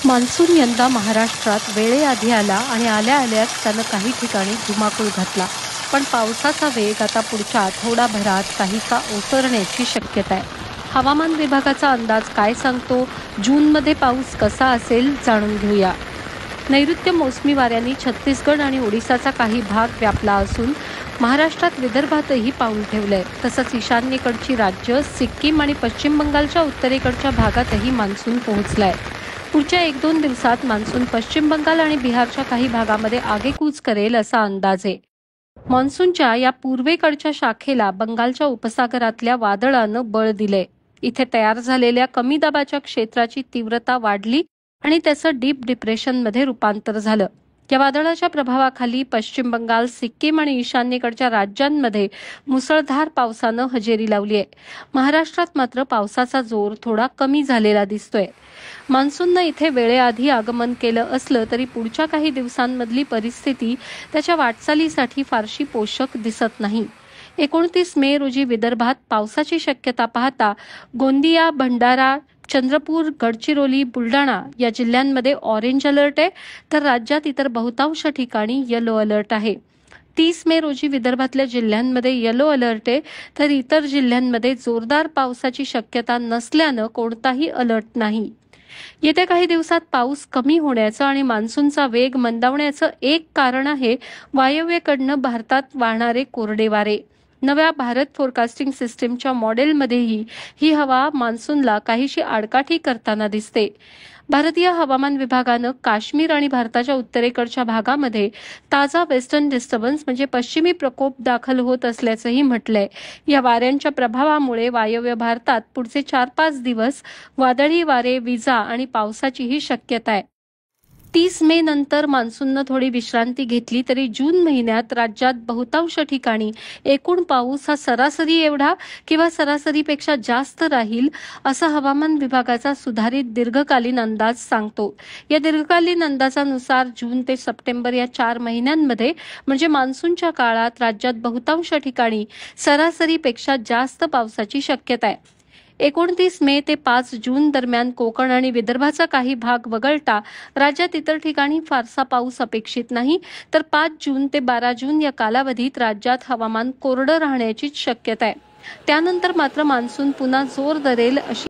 Monsoon यंदा महाराष्ट्रात वेळेआधी आला आणि आल्या आल्याच त्यानं काही ठिकाणी धुमाकूळ घातला. पण पावसाचा वेग आता पुढच्या आठवडाभरात काहीसा ओसरण्याची शक्यता आहे. हवामान विभागाचा अंदाज काय सांगतो? जूनमध्ये पाऊस कसा असेल जाणून घेऊया. नैऋत्य मोसमी वाऱ्यांनी छत्तीसगड आणि ओडिसाचा काही भाग व्यापला असून महाराष्ट्रात विदर्भातही पाऊल ठेवलंय. तसंच ईशान्येकडची राज्य, सिक्कीम आणि पश्चिम बंगालच्या उत्तरेकडच्या भागातही मान्सून पोहोचलाय. पुढच्या 1-2 दिवसात मान्सून पश्चिम बंगाल आणि बिहारच्या काही भागामध्ये आगेकूच करेल असा अंदाज आहे. मान्सूनच्या या पूर्वेकडच्या शाखेला बंगालच्या उपसागरातल्या वादळानं बळ दिलंय. इथे तयार झालेल्या कमी दाबाच्या क्षेत्राची तीव्रता वाढली आणि त्याचं डीप डिप्रेशनमध्ये रूपांतर झालं. या वादळाच्या प्रभावाखाली पश्चिम बंगाल, सिक्कीम आणि ईशान्येकडच्या राज्यांमध्ये मुसळधार पावसानं हजेरी लावली आहे. महाराष्ट्रात मात्र पावसाचा जोर थोडा कमी झालेला दिसतोय. मान्सूननं इथे वेळेआधी आगमन केलं असलं तरी पुढच्या काही दिवसांमधली परिस्थिती त्याच्या वाटचालीसाठी फारशी पोषक दिसत नाही. 29 मे रोजी विदर्भात पावसाची शक्यता पाहता गोंदिया, भंडारा, चंद्रपूर, गडचिरोली, बुलढाणा या जिल्ह्यांमध्ये ऑरेंज अलर्ट आहे, तर राज्यात इतर बहुतांश ठिकाणी येलो अलर्ट आहे. 30 मे रोजी विदर्भातल्या जिल्ह्यांमध्ये येलो अलर्ट आहे, तर इतर जिल्ह्यांमध्ये जोरदार पावसाची शक्यता नसल्यानं कोणताही अलर्ट नाही. येत्या काही दिवसात पाऊस कमी होण्याचं आणि मान्सूनचा वेग मंदावण्याचं एक कारण आहे वायव्येकडनं भारतात वाहणारे कोरडे वारे. नव्या भारत फोरकास्टिंग सिस्टीमच्या मॉडेलमध्येही ही हवा मान्सूनला काहीशी आडकाठी करताना दिसते. भारतीय हवामान विभागानं काश्मीर आणि भारताच्या उत्तरेकडच्या भागामध्ये ताजा वेस्टर्न डिस्टर्बन्स म्हणजे पश्चिमी प्रकोप दाखल होत असल्याचंही म्हटलंय. या वाऱ्यांच्या प्रभावामुळे वायव्य भारतात पुढचे 4-5 दिवस वादळी वारे, विजा आणि पावसाचीही शक्यता आहे. 30 मे नंतर मान्सूननं थोडी विश्रांती घेतली तरी जून महिन्यात राज्यात बहुतांश ठिकाणी एकूण पाऊस हा सरासरी एवढा किंवा सरासरीपेक्षा जास्त राहील असं हवामान विभागाचा सुधारित दीर्घकालीन अंदाज सांगतो. या दीर्घकालीन अंदाजानुसार जून ते सप्टेंबर या 4 महिन्यांमध्ये म्हणजे मान्सूनच्या काळात राज्यात बहुतांश ठिकाणी सरासरीपेक्षा जास्त पावसाची शक्यता आहे. 29 मे ते 5 जून दरम्यान कोकण आणि विदर्भाचा काही भाग वगळता राज्यात इतर ठिकाणी फारसा पाऊस अपेक्षित नाही, तर 5 जून ते 12 जून या कालावधीत राज्यात हवामान कोरडं राहण्याचीच शक्यता आहे. त्यानंतर मात्र मान्सून पुन्हा जोर धरेल अशी